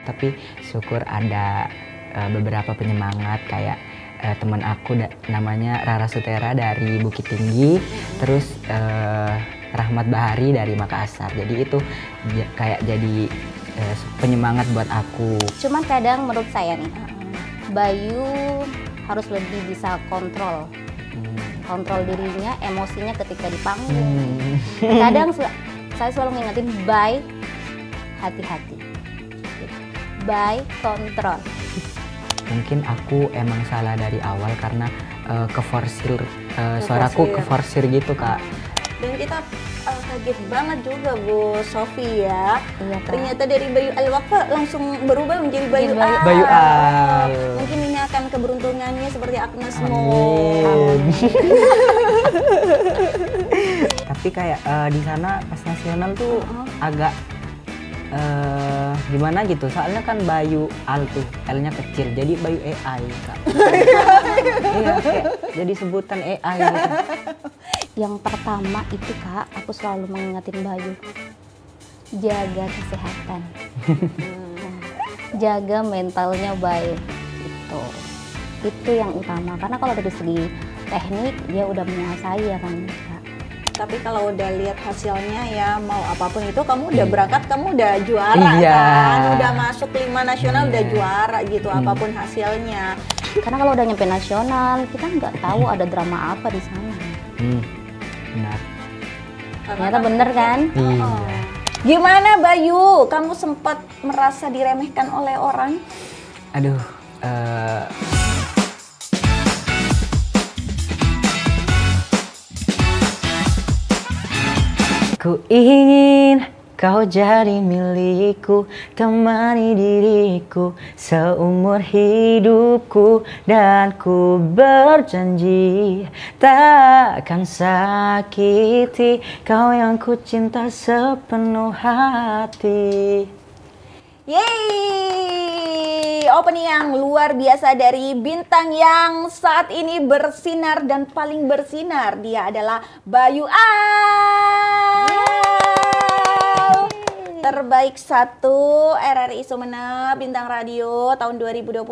tapi syukur ada beberapa penyemangat kayak teman aku namanya Rara Sutera dari Bukit Tinggi, terus Rahmat Bahari dari Makassar. Jadi itu kayak jadi penyemangat buat aku. Cuman kadang menurut saya nih, Bayu harus lebih bisa kontrol dirinya, emosinya ketika di panggung. Kadang saya selalu ngingetin, Bay, hati-hati, Bay, kontrol. Mungkin aku emang salah dari awal karena keforsir suaraku keforsir gitu Kak. Dan kita kaget banget juga Bu Sofi ya. Iya, Kak. Ternyata dari Bayu Al Wafa langsung berubah menjadi Bayu Al. Bayu Al. Mungkin ini akan keberuntungannya seperti Agnes Mo. Amin. Tapi kayak di sana pas nasional tuh agak gimana gitu, soalnya kan Bayu Al tuh L-nya kecil, jadi Bayu AI Kak. Iya, kayak jadi sebutan AI gitu. Yang pertama itu Kak, aku selalu mengingetin Bayu, jaga kesehatan, jaga mentalnya baik, itu yang utama. Karena kalau dari segi teknik dia udah menguasai ya kan Kak. Tapi kalau udah lihat hasilnya ya, mau apapun itu kamu udah berangkat, kamu udah juara kan, udah masuk 5 nasional, udah juara gitu apapun hasilnya. Karena kalau udah nyampe nasional kita nggak tahu ada drama apa di sana. Benar. Ternyata bener kan? Iya. Gimana Bayu? Kamu sempat merasa diremehkan oleh orang? Aduh. Ku ingin kau jadi milikku, temani diriku seumur hidupku, dan ku berjanji takkan sakiti kau yang ku cinta sepenuh hati. Yeay! Opening yang luar biasa dari bintang yang saat ini bersinar dan paling bersinar. Dia adalah Bayu Al. Terbaik 1 RRI Sumeneb Bintang Radio tahun 2025.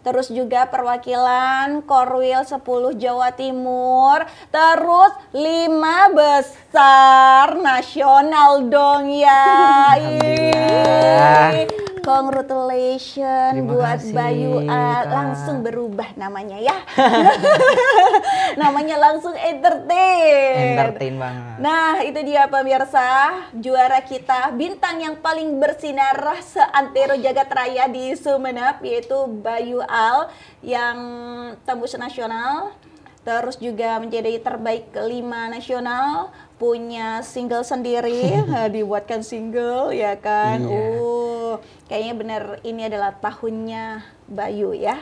Terus juga perwakilan Korwil 10 Jawa Timur. Terus 5 besar nasional dong ya. Congratulations buat Bayu Al. Langsung berubah namanya ya. Namanya langsung entertain Banget. Nah itu dia pemirsa, juara kita, bintang yang paling bersinar seantero jagat raya di Sumeneb, yaitu Bayu Al yang tembus nasional. Terus juga menjadi terbaik ke-5 nasional, punya single sendiri, dibuatkan single ya kan. Iya. Kayaknya bener ini adalah tahunnya Bayu ya.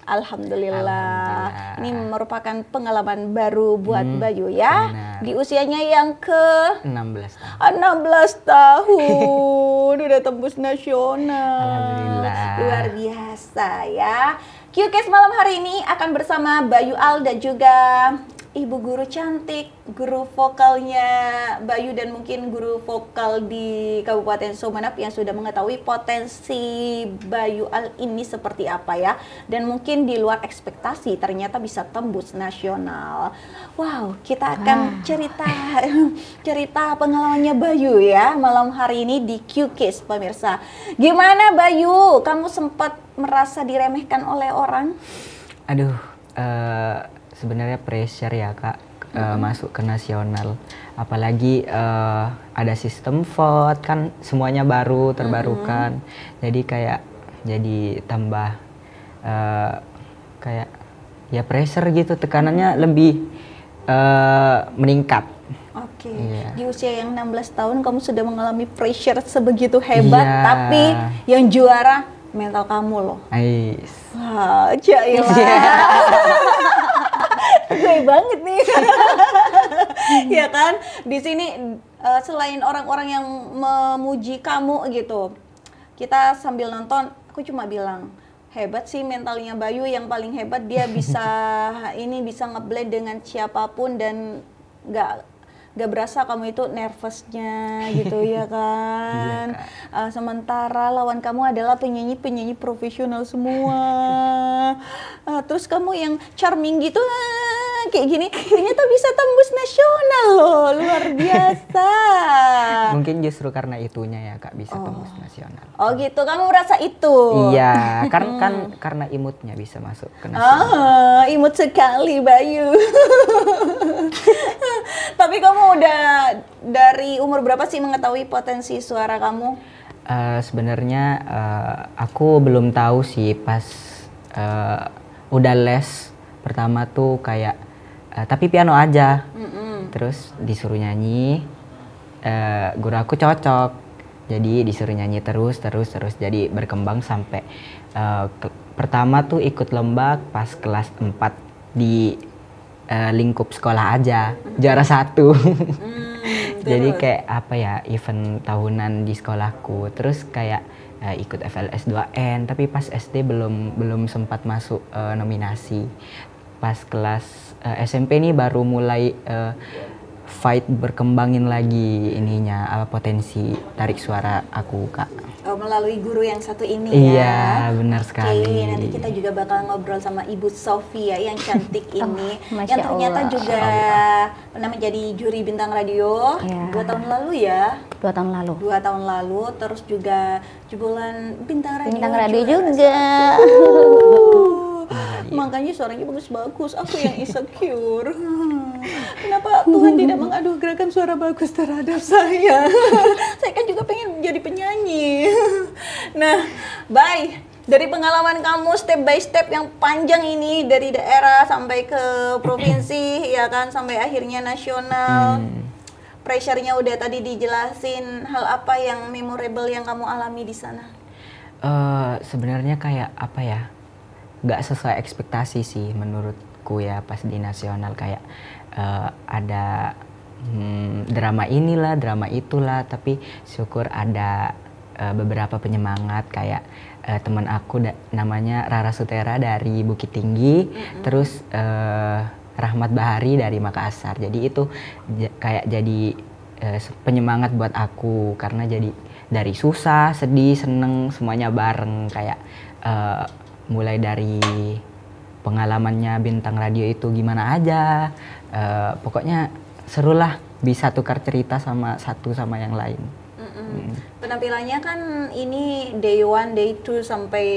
Alhamdulillah. Ini merupakan pengalaman baru buat Bayu ya. Benar. Di usianya yang ke 16 tahun. 16 tahun udah tembus nasional. Alhamdulillah. Luar biasa ya. QCast malam hari ini akan bersama Bayu Al dan juga ibu guru cantik, guru vokalnya Bayu dan mungkin guru vokal di Kabupaten Sumeneb yang sudah mengetahui potensi Bayu Al ini seperti apa ya. Dan mungkin di luar ekspektasi ternyata bisa tembus nasional. Wow, kita akan cerita pengalamannya Bayu ya malam hari ini di QCast pemirsa. Gimana Bayu? Kamu sempat merasa diremehkan oleh orang? Aduh, sebenarnya pressure ya Kak, masuk ke nasional. Apalagi ada sistem vote kan, semuanya baru, terbarukan. Jadi kayak jadi tambah kayak ya pressure gitu, tekanannya lebih meningkat. Oke, Iya. Di usia yang 16 tahun kamu sudah mengalami pressure sebegitu hebat, Iya. tapi yang juara mental kamu loh. Ais. Wah, jailah. Gue banget nih. Ya kan? Di sini selain orang-orang yang memuji kamu gitu, kita sambil nonton, aku cuma bilang, hebat sih mentalnya Bayu, yang paling hebat dia bisa ini bisa ngeblend dengan siapapun dan gak berasa kamu itu nervousnya gitu ya kan. Sementara lawan kamu adalah penyanyi profesional semua. Terus kamu yang charming gitu kayak gini ternyata bisa tembus nasional loh, luar biasa. Mungkin justru karena itunya ya Kak bisa tembus nasional. Oh gitu, kamu merasa itu? Iya, karena imutnya bisa masuk ke nasional. Imut sekali Bayu. Tapi kamu udah dari umur berapa sih mengetahui potensi suara kamu? Sebenarnya aku belum tahu sih pas udah les pertama tuh kayak tapi piano aja. Terus disuruh nyanyi, guru aku cocok, jadi disuruh nyanyi terus jadi berkembang sampai pertama tuh ikut lomba pas kelas 4 di lingkup sekolah aja, juara 1. Jadi kayak apa ya, event tahunan di sekolahku. Terus kayak ikut FLS 2N, tapi pas SD belum sempat masuk nominasi. Pas kelas SMP nih baru mulai fight berkembangin lagi ininya potensi tarik suara aku Kak. Melalui guru yang satu ini ya. Iya, benar sekali. Nanti kita juga bakal ngobrol sama Ibu Sofia yang cantik ini, Masya yang ternyata Allah. juga pernah menjadi juri bintang radio 2 tahun lalu ya. 2 tahun lalu. 2 tahun lalu, terus juga jebolan bintang radio. Bintang radio juara juga. Makanya suaranya bagus-bagus, aku yang insecure. Kenapa Tuhan tidak menganugerahkan suara bagus terhadap saya? Saya kan juga pengen jadi penyanyi. Nah, bye. Dari pengalaman kamu step by step yang panjang ini, dari daerah sampai ke provinsi, ya kan, sampai akhirnya nasional. Pressure-nya udah tadi dijelasin. Hal apa yang memorable yang kamu alami di sana? Sebenarnya kayak apa ya, nggak sesuai ekspektasi sih menurutku ya pas di nasional. Kayak ada drama inilah, drama itulah, tapi syukur ada beberapa penyemangat kayak teman aku namanya Rara Sutera dari Bukit Tinggi, terus Rahmat Bahari dari Makassar. Jadi itu kayak jadi penyemangat buat aku, karena jadi dari susah, sedih, seneng semuanya bareng. Kayak mulai dari pengalamannya bintang radio itu gimana aja, pokoknya seru lah, bisa tukar cerita satu sama yang lain. Penampilannya kan ini day 1, day 2 sampai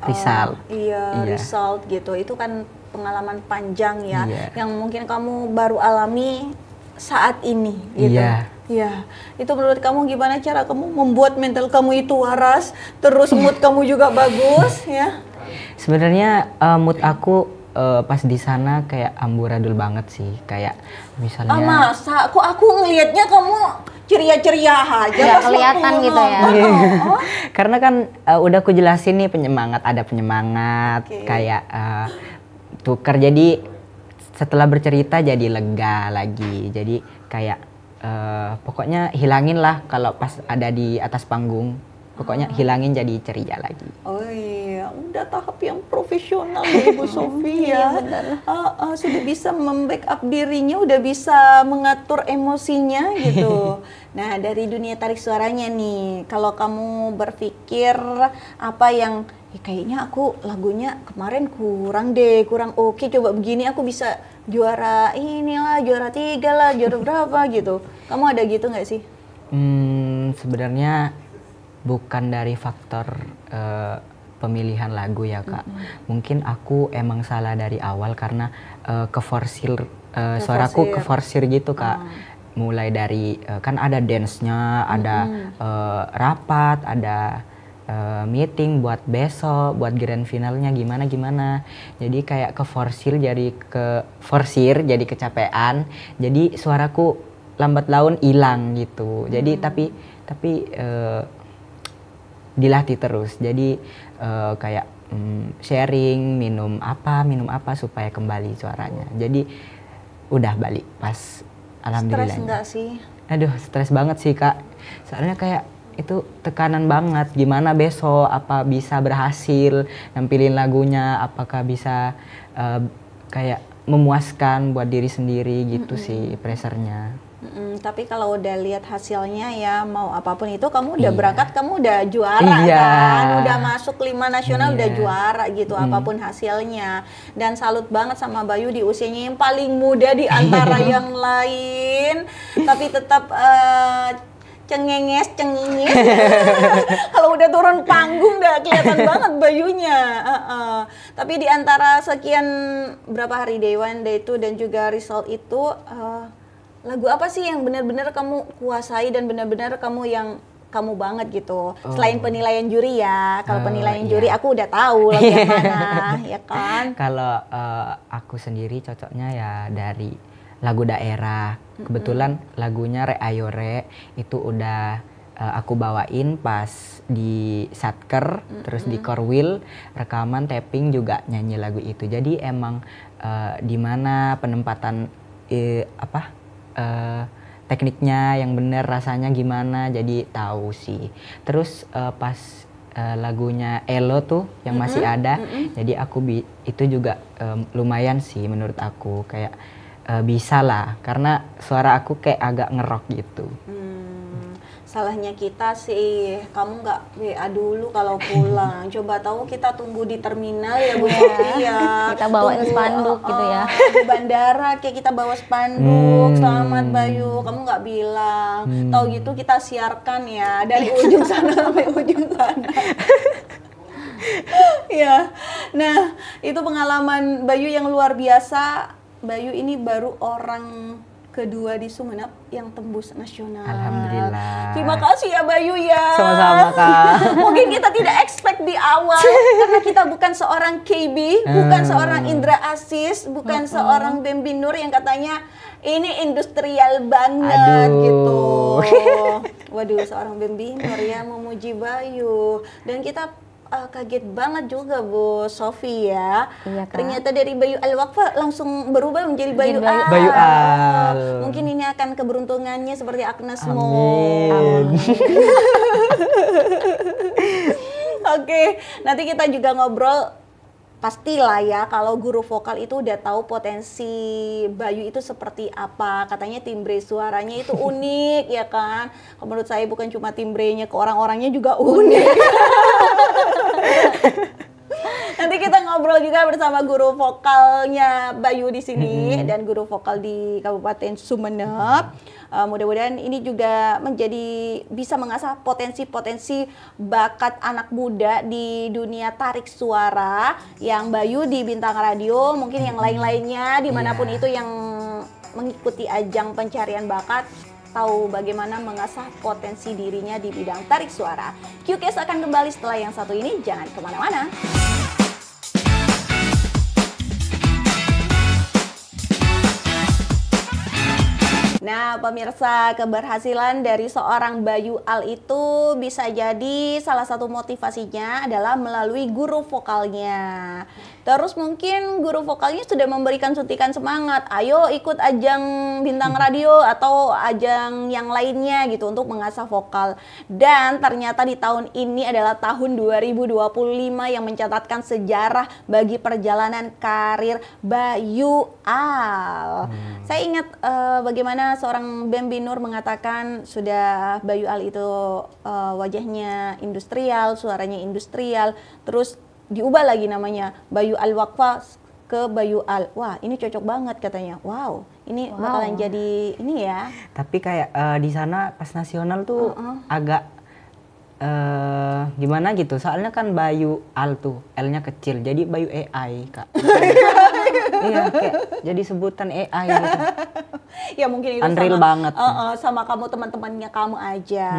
result. Iya, result gitu. Itu kan pengalaman panjang ya, Iya. yang mungkin kamu baru alami saat ini gitu. Iya. Itu menurut kamu gimana cara kamu membuat mental kamu itu waras, terus mood kamu juga bagus ya? Sebenarnya mood aku pas di sana kayak amburadul banget sih, kayak misalnya. Masa? Kok aku ngelihatnya kamu ceria-ceria aja? Nggak kelihatan gitu ya? Karena kan udah aku jelasin nih ada penyemangat, kayak tuker, jadi setelah bercerita jadi lega lagi, jadi kayak pokoknya hilangin lah kalau pas ada di atas panggung. Pokoknya hilangin jadi ceria lagi. Oh iya, udah tahap yang profesional ya Ibu Sofia. Sudah bisa membackup dirinya, udah bisa mengatur emosinya gitu. Nah, dari dunia tarik suaranya nih, kalau kamu berpikir apa yang kayaknya aku lagunya kemarin kurang oke, coba begini aku bisa juara inilah, juara 3 lah, juara berapa gitu. Kamu ada gitu nggak sih? Sebenarnya bukan dari faktor pemilihan lagu ya Kak. Mungkin aku emang salah dari awal karena keforsir suaraku keforsir gitu Kak. Mulai dari kan ada dance-nya, ada rapat, ada meeting buat besok, buat grand finalnya gimana. Jadi kayak keforsir jadi kecapean. Jadi suaraku lambat laun hilang gitu. Jadi tapi dilatih terus, jadi kayak sharing minum apa supaya kembali suaranya, jadi udah balik pas alhamdulillah. Stres nggak sih? Aduh, stres banget sih Kak, soalnya kayak itu tekanan banget, gimana besok, apa bisa berhasil nampilin lagunya, apakah bisa kayak memuaskan buat diri sendiri gitu sih pressure-nya. Tapi kalau udah lihat hasilnya ya mau apapun itu kamu udah Iya. berangkat, kamu udah juara Iya. kan, udah masuk 5 nasional udah Iya. juara gitu apapun hasilnya. Dan salut banget sama Bayu di usianya yang paling muda di antara yang lain, tapi tetap cengenges. Kalau udah turun panggung udah kelihatan banget Bayunya. Tapi di antara sekian berapa hari Day 1, Day 2 dan juga result itu, lagu apa sih yang benar-benar kamu kuasai dan benar-benar kamu yang kamu banget gitu? Selain penilaian juri ya. Kalau penilaian juri aku udah tahu lagu yang mana, ya kan? Kalau aku sendiri cocoknya ya dari lagu daerah. Kebetulan lagunya Re Ayo Re itu udah aku bawain pas di Satker, terus di Korwil, rekaman tapping juga nyanyi lagu itu. Jadi emang di mana penempatan tekniknya yang bener, rasanya gimana, jadi tahu sih. Terus pas lagunya Elo tuh yang masih ada, jadi aku itu juga lumayan sih menurut aku, kayak bisa lah karena suara aku kayak agak ngerok gitu. Salahnya kita sih, kamu nggak WA dulu kalau pulang. Coba tahu kita tunggu di terminal ya Bu Sofi ya. Kita bawain spanduk gitu ya. Di bandara kayak kita bawa spanduk, selamat Bayu. Kamu nggak bilang. Tahu gitu kita siarkan ya dari ujung sana sampai ujung sana. Ya, nah itu pengalaman Bayu yang luar biasa. Bayu ini baru orang kedua di Sumeneb yang tembus nasional. Alhamdulillah. Terima kasih ya Bayu ya. Sama-sama Kak. Mungkin kita tidak expect di awal karena kita bukan seorang KB, bukan seorang Indra Aziz, bukan seorang Bambi Nur yang katanya ini industrial banget gitu. Waduh, seorang Bambi Nur ya memuji Bayu dan kita kaget banget juga Bu Sofi ya. Iya, Kak. Ternyata dari Bayu Al-Wakfa langsung berubah menjadi Bayu Bayu Al. Bayu Al. Mungkin ini akan keberuntungannya seperti Agnes Mo. Amin. Oke, nanti kita juga ngobrol. Pastilah ya kalau guru vokal itu udah tahu potensi Bayu itu seperti apa. Katanya timbre suaranya itu unik ya kan. Menurut saya bukan cuma timbrenya, ke orang-orangnya juga unik. Nanti kita ngobrol juga bersama guru vokalnya Bayu di sini dan guru vokal di Kabupaten Sumeneb. Mudah-mudahan ini juga bisa mengasah potensi-potensi bakat anak muda di dunia tarik suara yang Bayu di Bintang Radio, mungkin yang lain-lainnya dimanapun itu yang mengikuti ajang pencarian bakat tahu bagaimana mengasah potensi dirinya di bidang tarik suara. QCast akan kembali setelah yang satu ini, jangan kemana-mana. Nah, pemirsa, keberhasilan dari seorang Bayu Al itu bisa jadi salah satu motivasinya adalah melalui guru vokalnya. Terus mungkin guru vokalnya sudah memberikan suntikan semangat, ayo ikut ajang Bintang Radio atau ajang yang lainnya gitu untuk mengasah vokal. Dan ternyata di tahun ini adalah tahun 2025 yang mencatatkan sejarah bagi perjalanan karir Bayu Al. Saya ingat bagaimana seorang Bambi Nur mengatakan sudah Bayu Al itu wajahnya industrial, suaranya industrial, terus diubah lagi namanya Bayu Al-Wakfa ke Bayu Al. Wah, ini cocok banget katanya. Wow, ini bakalan jadi ini ya. Tapi kayak di sana pas nasional tuh agak gimana gitu. Soalnya kan Bayu Al tuh L-nya kecil, jadi Bayu AI, Kak. Iya, kayak jadi sebutan AI gitu. Ya mungkin itu Unreal sama, banget. Sama kamu teman-temannya kamu aja.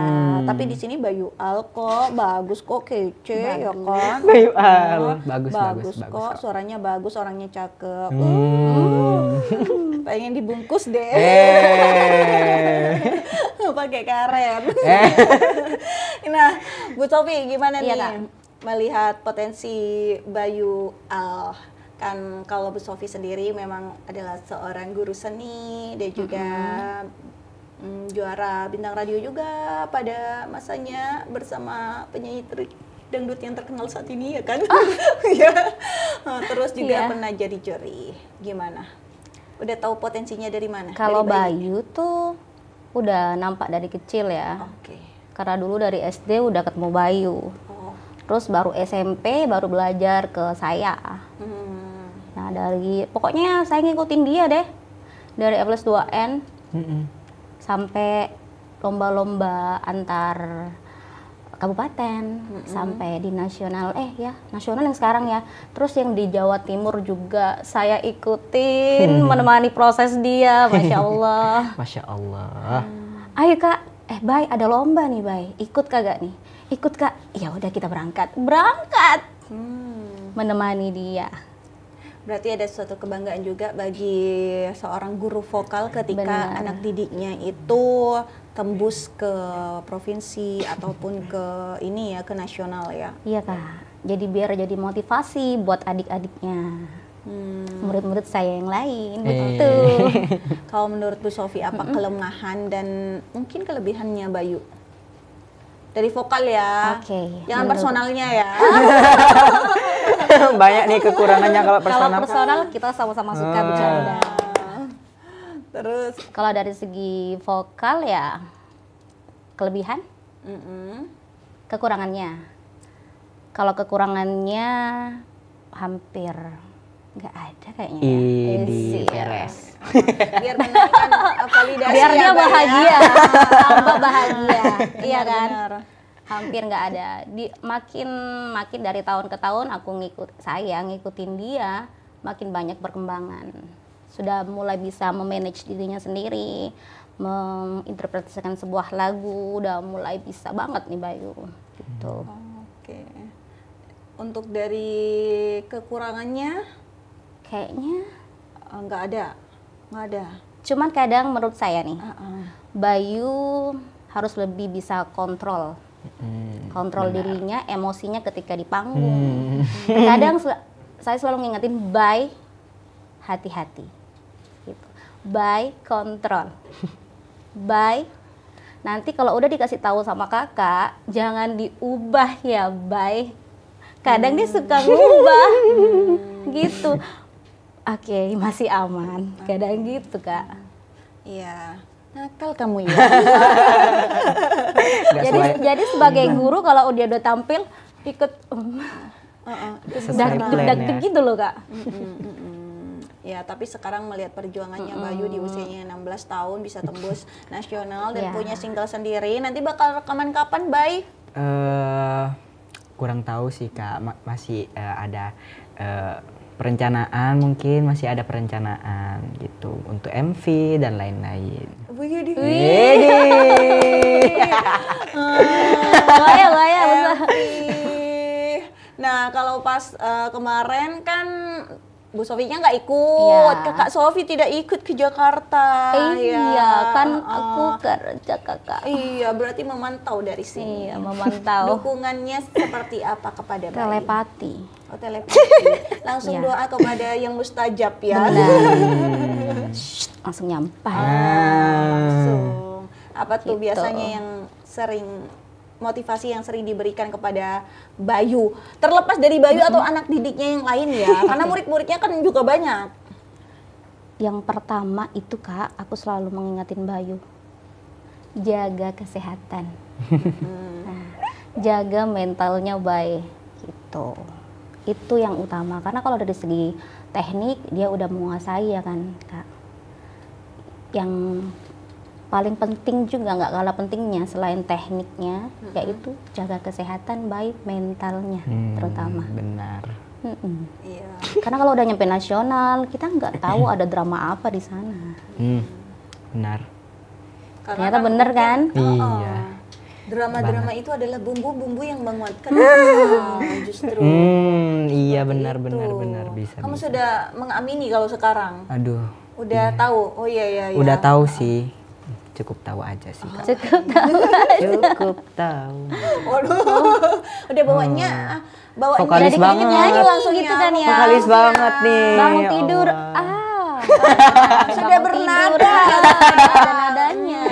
Tapi di sini Bayu Al kok bagus kok, kece ya kan. Bayu Al, bagus kok, suaranya bagus, orangnya cakep. Pengen dibungkus deh. Pakai karet. Nah, Bu Sofi gimana Iya, nih Kak. melihat potensi Bayu Al? Kan kalau Bu Sofi sendiri memang adalah seorang guru seni dan juga juara Bintang Radio juga pada masanya bersama penyanyi dangdut yang terkenal saat ini ya kan. Ya. Terus juga pernah jadi juri. Gimana? Udah tahu potensinya dari mana? Kalau Dari Bayu tuh Udah nampak dari kecil ya. Oke. Karena dulu dari SD udah ketemu Bayu. Oh. Terus baru SMP baru belajar ke saya. Nah pokoknya saya ngikutin dia deh. Dari F+2N sampai lomba-lomba antar kabupaten, sampai di nasional, nasional yang sekarang ya. Terus yang di Jawa Timur juga saya ikutin, menemani proses dia, Masya Allah. Masya Allah. Ayo Kak, Bay ada lomba nih Bay, ikut kagak nih? Ikut Kak, ya udah kita berangkat, menemani dia. Berarti ada suatu kebanggaan juga bagi seorang guru vokal ketika anak didiknya itu tembus ke provinsi ataupun ke ke nasional ya. Iya Kak, jadi biar jadi motivasi buat adik-adiknya, murid-murid saya yang lain. Betul. Kalau menurut Bu Sofi apa kelemahan dan mungkin kelebihannya Bayu? Dari vokal ya. Oke. Jangan personalnya ya. Banyak nih kekurangannya kalau personal. Kalau personal kita sama-sama suka bercanda. Terus kalau dari segi vokal ya kelebihan, kekurangannya. Kalau kekurangannya hampir nggak ada kayaknya. Di beres. Biar menaikkan validasi. Biar dia bahagia. Tambah bahagia, iya kan? Benar. Hampir nggak ada. Makin dari tahun ke tahun aku ngikutin dia, makin banyak perkembangan. Sudah mulai bisa memanage dirinya sendiri, menginterpretasikan sebuah lagu, udah mulai bisa banget nih Bayu. Gitu. Oke. Untuk dari kekurangannya, kayaknya nggak ada. Cuman kadang menurut saya nih, Bayu harus lebih bisa kontrol dirinya, emosinya ketika di panggung. Kadang saya selalu ngingetin, Bay, hati-hati. Gitu. Bay, kontrol. Bay, nanti kalau udah dikasih tahu sama kakak, jangan diubah ya, Bay. Kadang dia suka ngubah, gitu. Oke, masih aman. Kadang gitu, Kak. Iya. Nakal kamu ya. jadi sebagai guru kalau dia udah tampil ikut dak gitu loh Kak. Ya, tapi sekarang melihat perjuangannya Bayu di usianya 16 tahun bisa tembus nasional dan punya single sendiri. Nanti bakal rekaman kapan, Bay? Kurang tahu sih Kak, masih ada perencanaan, mungkin masih ada perencanaan gitu untuk MV dan lain-lain. Widih. Bayang. Nah, kalau pas kemarin kan Bu Sofinya nggak ikut, Kakak Sofi tidak ikut ke Jakarta. Iya, kan aku kerja Kakak. Iya, berarti memantau dari sini. Iya, memantau. Dukungannya seperti apa kepada Bayu? Telepati. Oh, telepati. Langsung doa kepada yang mustajab ya. Langsung nyampai. Langsung. Apa tuh Gitu. biasanya yang sering motivasi yang sering diberikan kepada Bayu, terlepas dari Bayu atau anak didiknya yang lain ya, karena murid-muridnya kan juga banyak. Yang pertama itu Kak, aku selalu mengingatin Bayu, jaga kesehatan, jaga mentalnya baik, gitu. Itu yang utama, karena kalau dari segi teknik dia udah menguasai ya kan Kak. Yang paling penting juga nggak kalah pentingnya selain tekniknya, yaitu jaga kesehatan baik mentalnya terutama. Benar. Iya. Karena kalau udah nyampe nasional kita nggak tahu ada drama apa di sana. Benar. Ternyata bener kan? Iya. Drama-drama itu adalah bumbu-bumbu yang menguatkan justru. Iya benar bisa. Kamu sudah mengamini kalau sekarang? Aduh. Udah tahu? Oh iya. Udah tahu sih. Cukup tahu aja sih Kak. Cukup tahu. Waduh, udah bawanya vokalis jadi banget. nyanyi langsung gitu kan ya. Vokalis banget nih. Bangun ya tidur, sudah bernada. Ada nadanya.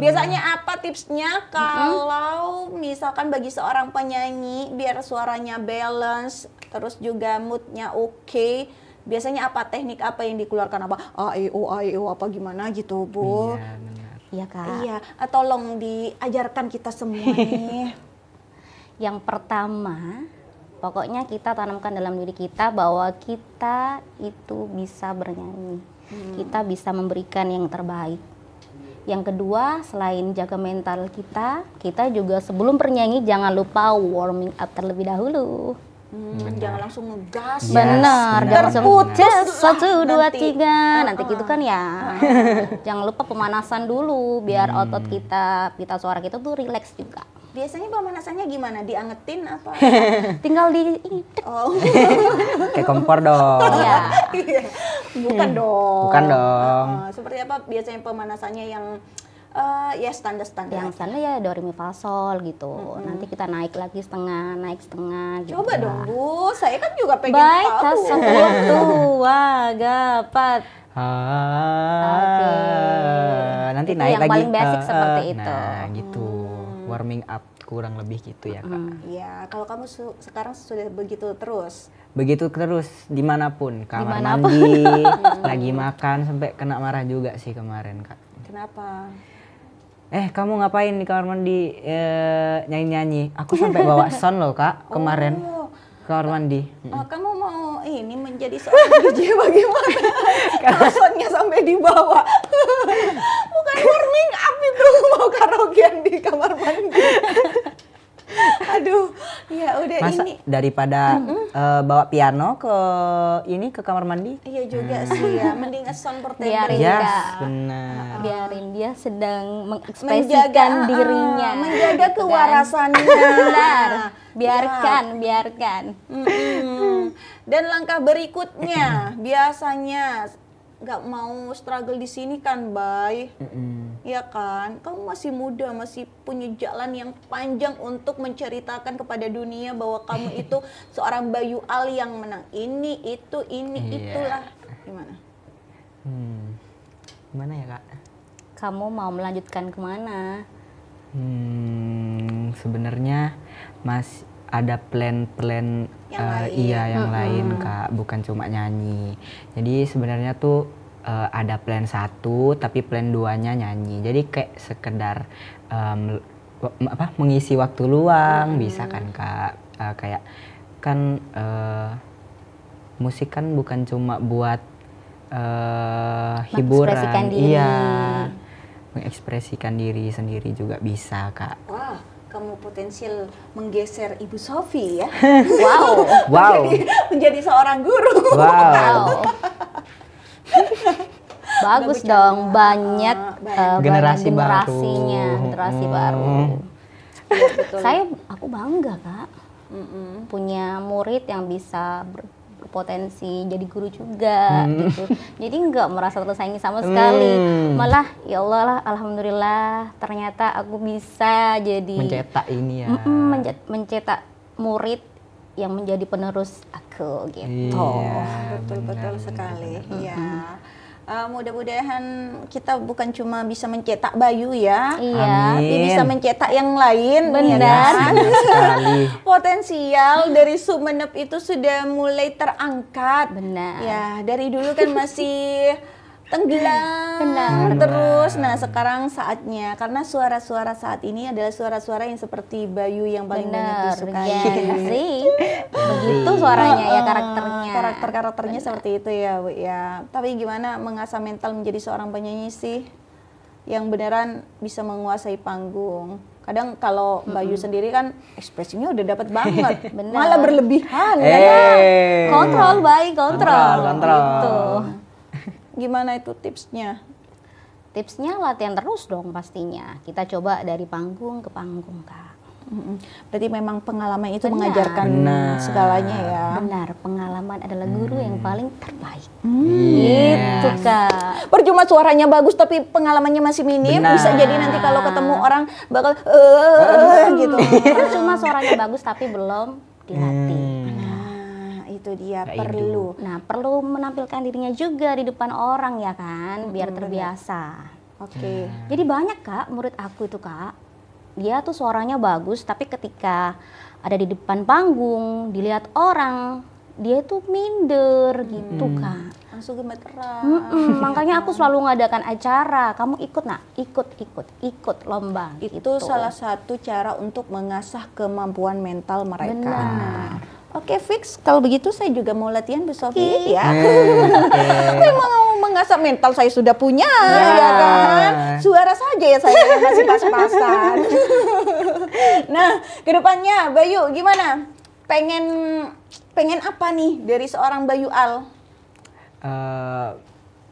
Biasanya apa tipsnya kalau misalkan bagi seorang penyanyi biar suaranya balance, terus juga moodnya oke, biasanya apa teknik apa yang dikeluarkan apa? A E O apa gimana gitu, Bu? Iya benar. Iya Kak. Iya, tolong diajarkan kita semua nih. Yang pertama, pokoknya kita tanamkan dalam diri kita bahwa kita itu bisa bernyanyi. Kita bisa memberikan yang terbaik. Yang kedua, selain jaga mental kita juga sebelum bernyanyi jangan lupa warming up terlebih dahulu. Jangan langsung ngegas. Benar, jangan langsung Terputus lah 1, 2, nanti. 3 nanti gitu kan ya. Jangan lupa pemanasan dulu biar otot kita suara kita tuh rileks juga. Biasanya pemanasannya gimana? Diangetin apa? Tinggal di Oh, Kayak kompor dong. Iya. bukan dong. Bukan dong. Seperti apa biasanya pemanasannya yang ya standar-standar? Yang sana ya do re mi fa sol gitu. Nanti kita naik lagi naik setengah gitu. Coba dong Bu, saya kan juga pengen Baik, tahu. tas tua gapat. Oke. Nanti Itu naik yang lagi. paling basic seperti itu. Nah, gitu. Warming up kurang lebih gitu ya, Kak. Ya, kalau kamu sekarang sudah begitu terus. Begitu terus dimanapun, kamar Dimanapun. mandi, lagi makan sampai kena marah juga sih kemarin, Kak. Kenapa? Kamu ngapain di kamar mandi nyanyi-nyanyi? Aku sampai bawa sound loh, Kak, kemarin. Oh. Kamar mandi. Kamu mau ini menjadi seorang DJ bagaimana? Kalau soundnya sampai dibawa. Bukan warming up itu, mau karaokean di kamar mandi. Aduh, ya udah Masa ini. daripada bawa piano ke kamar mandi? Iya juga sih ya, mending sound portable. Biarin Yes, Kak. benar. Biarin dia sedang Menjaga mengekspresikan dirinya. menjaga gitu kan. kewarasannya. Benar. Biarkan. Dan langkah berikutnya biasanya nggak mau struggle di sini kan, Bay? Ya kan, kamu masih muda, masih punya jalan yang panjang untuk menceritakan kepada dunia bahwa kamu itu seorang Bayu Al yang menang ini, itu, ini, Iya. itulah. Gimana? Gimana ya, Kak? Kamu mau melanjutkan kemana? Sebenarnya ada plan-plan Yang lain. iya yang lain, Kak, bukan cuma nyanyi. Jadi sebenarnya tuh ada plan 1 tapi plan 2-nya nyanyi. Jadi kayak sekedar mengisi waktu luang bisa kan, Kak. Kayak kan musik kan bukan cuma buat hiburan. Mengekspresikan diri. Iya. Mengekspresikan diri sendiri juga bisa, Kak. Wah, kamu potensial menggeser Ibu Sofi ya. Wow. Menjadi seorang guru. Wow. Bagus Udah dong, bercanda. banyak Generasi generasinya, baru. generasi baru. Iya, betul. Aku bangga Kak, punya murid yang bisa berpotensi jadi guru juga gitu. Jadi nggak merasa tersaingi sama sekali, malah ya Allah lah, alhamdulillah ternyata aku bisa jadi Mencetak ini ya. mencetak murid yang menjadi penerus aku gitu. Iya, Betul sekali. Iya. Mudah-mudahan kita bukan cuma bisa mencetak Bayu ya, Iya. tapi bisa mencetak yang lain. Benar. ya kan? Benar sekali. Potensial dari Sumenep itu sudah mulai terangkat. Benar. Ya, dari dulu kan masih tenggelam Benar. terus. Nah, sekarang saatnya, karena suara-suara saat ini adalah suara-suara yang seperti Bayu yang paling banyak Benar, disukai. sih. Begitu suaranya ya, karakternya. Karakternya seperti itu ya, Bu ya. Tapi gimana mengasah mental menjadi seorang penyanyi sih yang beneran bisa menguasai panggung. Kadang kalau Bayu sendiri kan ekspresinya udah dapat banget, Benar. malah berlebihan. ya kan? Kontrol, baik, kontrol. Kontrol. Gitu. Gimana itu tipsnya? Tipsnya latihan terus dong pastinya. Kita coba dari panggung ke panggung, Kak. Berarti memang pengalaman itu Benar. mengajarkan Benar. segalanya ya. Benar, pengalaman adalah guru yang paling terbaik. Iya. Gitu, Kak. Percuma suaranya bagus tapi pengalamannya masih minim, Benar. bisa jadi nanti kalau ketemu orang bakal gitu. Cuma suaranya bagus tapi belum dilatih. Nah, itu dia Kayak perlu. Nah, perlu menampilkan dirinya juga di depan orang ya kan, biar terbiasa. Oke. Jadi banyak Kak, murid aku itu Kak, dia tuh suaranya bagus, tapi ketika ada di depan panggung, dilihat orang, dia tuh minder gitu Kak. Langsung gemeteran. Makanya aku selalu ngadakan acara, kamu ikut nak, ikut lomba. Itu gitu. salah satu cara untuk mengasah kemampuan mental mereka. Benar. Oke, fix. Kalau begitu saya juga mau latihan Bu Sofi ya. Oke. Saya mau mengasah mental, saya sudah punya ya kan. Suara saja ya saya yang masih pas-pasan. Nah, kedepannya Bayu gimana? Pengen apa nih dari seorang Bayu Al?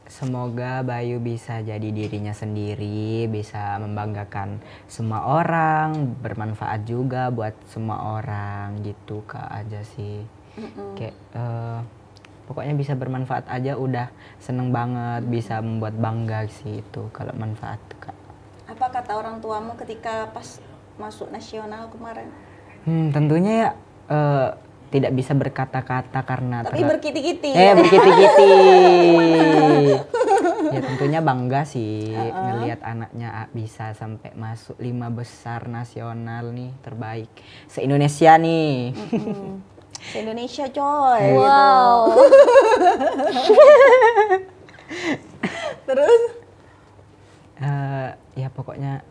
Semoga Bayu bisa jadi dirinya sendiri, bisa membanggakan semua orang, bermanfaat juga buat semua orang gitu Kak aja sih. Kayak pokoknya bisa bermanfaat aja udah seneng banget, bisa membuat bangga sih itu kalau manfaat Kak. Apa kata orang tuamu ketika pas masuk nasional kemarin? Tentunya ya tidak bisa berkata-kata karena Tapi berkiti-kiti. Berkiti-kiti. Ya tentunya bangga sih ngelihat anaknya bisa sampai masuk 5 besar nasional nih, terbaik se-Indonesia nih. Se-Indonesia coy. Wow. Terus? Ya pokoknya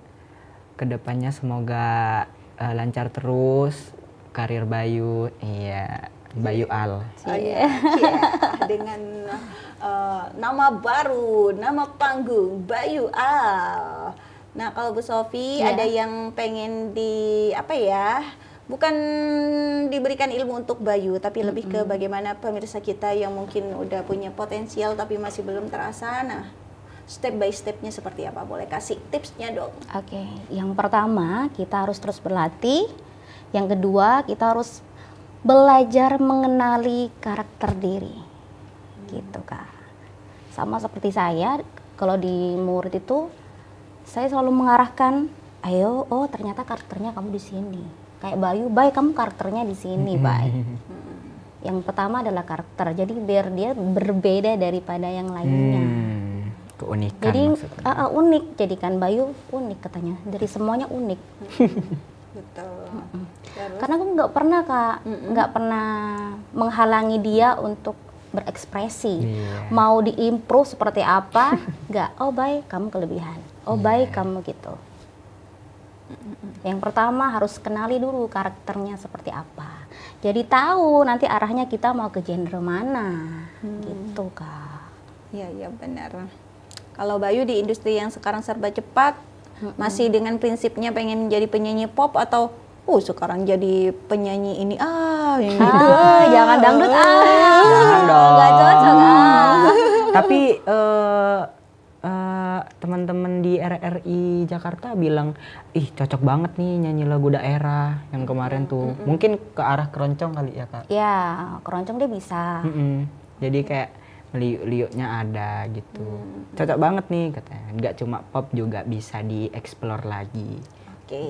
kedepannya semoga lancar terus karir Bayu, iya Bayu Al. Dengan nama baru, nama panggung Bayu Al. Nah kalau Bu Sofi ada yang pengen bukan diberikan ilmu untuk Bayu, tapi lebih ke bagaimana pemirsa kita yang mungkin udah punya potensial tapi masih belum terasa. Nah, step by stepnya seperti apa? Boleh kasih tipsnya dong. Oke, yang pertama kita harus terus berlatih. Yang kedua kita harus belajar mengenali karakter diri, gitu Kak. Sama seperti saya, kalau di murid itu saya selalu mengarahkan, ayo, oh ternyata karakternya kamu di sini. Kayak Bayu, kamu karakternya di sini, Yang pertama adalah karakter, jadi biar dia berbeda daripada yang lainnya. Keunikan Jadi unik, jadikan Bayu unik katanya, dari semuanya unik. Betul. Karena aku nggak pernah Kak, nggak pernah menghalangi dia untuk berekspresi. Mau diimprove seperti apa, nggak. Oh baik, kamu kelebihan. Oh baik, kamu gitu. Yang pertama harus kenali dulu karakternya seperti apa. Jadi tahu nanti arahnya kita mau ke genre mana, gitu Kak. Iya benar. Kalau Bayu di industri yang sekarang serba cepat, masih dengan prinsipnya pengen jadi penyanyi pop atau sekarang jadi penyanyi ini yang gitu. Jangan dangdut Jangan dong. Nggak cocok Tapi teman-teman di RRI Jakarta bilang, ih cocok banget nih nyanyi lagu daerah yang kemarin tuh. Mungkin ke arah keroncong kali ya Kak? Ya, keroncong dia bisa. Jadi kayak liuk-liuknya ada gitu. Cocok banget nih katanya. Nggak cuma pop juga bisa dieksplor lagi. Oke.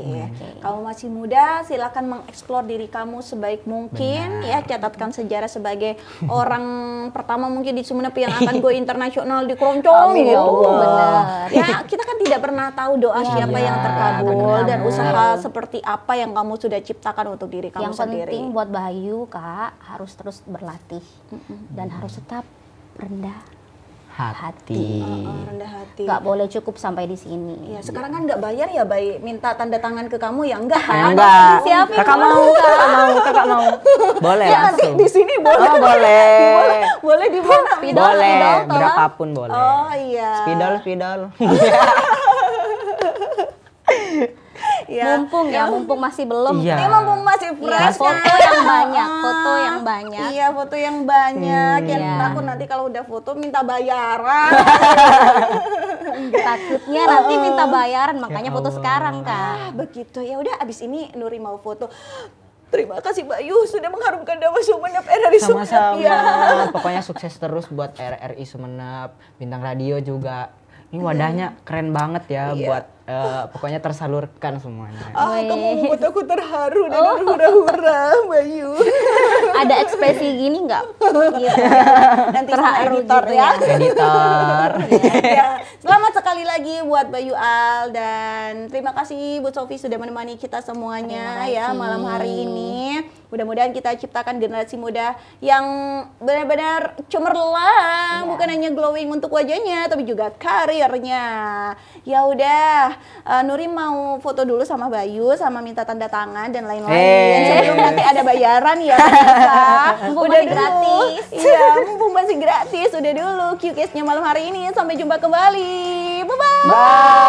Kamu masih muda, silakan mengeksplor diri kamu sebaik mungkin. Benar. Ya, catatkan sejarah sebagai orang pertama mungkin di Sumeneb yang akan go internasional di keroncong. Amin, ya Allah. Benar. Ya, kita kan tidak pernah tahu doa siapa yang terkabul dan usaha seperti apa yang kamu sudah ciptakan untuk diri kamu sendiri. Yang penting buat Bayu Kak, harus terus berlatih dan harus tetap rendah hati. Rendah hati. Gak boleh cukup sampai di sini. Ya, sekarang kan nggak bayar ya, Bay. Minta tanda tangan ke kamu ya enggak kan? Ya enggak. Siapin Kakak dulu, mau, kakak mau. Boleh Ya, nanti langsung. di sini boleh. Oh, boleh. Boleh di mana? Boleh, tolong. berapapun boleh. Oh iya. Spidol. Ya. Mumpung masih belum. Iya. Ini mumpung masih fresh Foto kan? yang banyak, foto yang banyak. Iya, foto yang banyak. Yang Iya. takut nanti kalau udah foto minta bayaran. Takutnya nanti minta bayaran, makanya Ya foto Allah. sekarang Kak. Begitu. Ya udah, abis ini Nuri mau foto. Terima kasih Bayu sudah mengharumkan nama Sumeneb RRI Sumeneb. Sama-sama. Ya. Pokoknya sukses terus buat RRI Sumeneb, bintang radio juga. Ini wadahnya keren banget ya Iya. buat pokoknya tersalurkan semuanya. Kamu membuat aku terharu dan terhura-hura, Bayu. Ada ekspresi gini nggak? Gitu. Nanti sama Terharu editor gitu ya. Editor. Ya. Selamat sekali lagi buat Bayu Al dan terima kasih Bu Sofi sudah menemani kita semuanya Terima ya kasih. malam hari ini. Mudah-mudahan kita ciptakan generasi muda yang benar-benar cemerlang, bukan hanya glowing untuk wajahnya, tapi juga karirnya. Ya udah, Nuri mau foto dulu sama Bayu, sama minta tanda tangan dan lain-lain. Sebelum nanti ada bayaran ya, mumpung udah masih gratis. Iya, mumpung masih gratis. Udah dulu Q-Case-nya malam hari ini. Sampai jumpa kembali. Bye-bye.